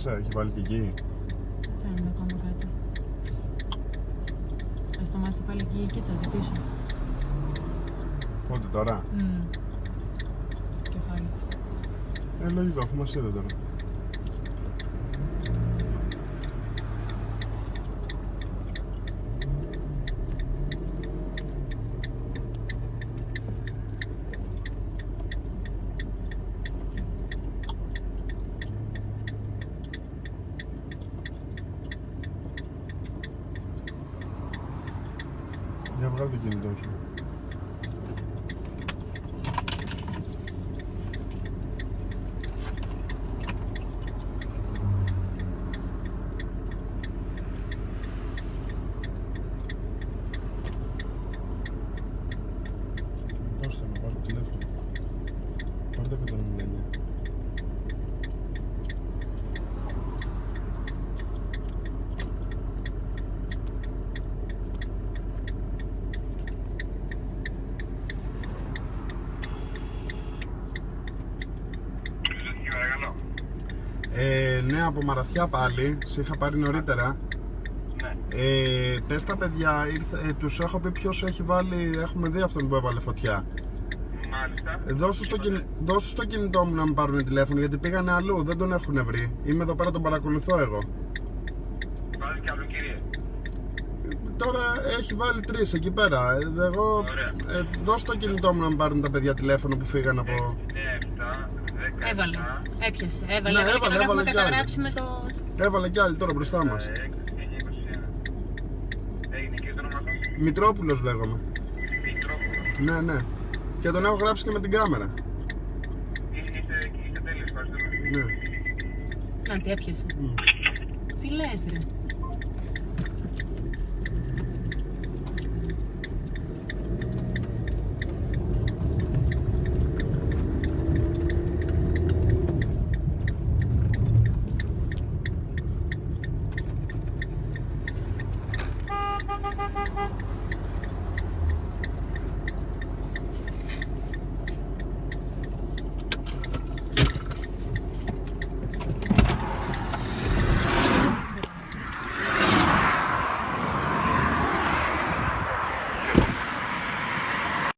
σταμάτησε, έχει βάλει και εκεί. Φαίνεται ακόμα κάτι. Σταμάτησε πάλι εκεί, κοίταζε πίσω. Πότε τώρα? Κεφάλι. Λογικό, αφού μας είδε τώρα. Για βγάλε το κινητό σου. Δώστε να πάρω τηλέφωνο. Πάρτε 199. Ναι, από Μαραθιά πάλι, σε είχα πάρει νωρίτερα. Ναι. Πες τα παιδιά, τους έχω πει ποιος έχει βάλει, έχουμε δει αυτόν που έβαλε φωτιά. Μάλιστα. Δώσ' το κινητό μου να μου πάρουν τηλέφωνο, γιατί πήγανε αλλού, δεν τον έχουν βρει. Είμαι εδώ πέρα, τον παρακολουθώ εγώ. Βάλει κι άλλο, κύριε. Τώρα έχει βάλει 3 εκεί πέρα. Εγώ, δώσ' το κινητό μου να μου πάρουν τα παιδιά τηλέφωνο που φύγαν από... Έβαλε, έπιασε, έβαλε, ναι, και τώρα έχουμε καταγράψει με το... Έβαλε κι άλλοι τώρα μπροστά μας. Έγινε και το όνομα σας? Μητρόπουλος λέγομαι. Μητρόπουλος. Ναι, ναι. Και τον έχω γράψει και με την κάμερα. Είστε τέλειος, ευχαριστούμε. Ναι. Να, τι έπιασε. Τι λες ρε?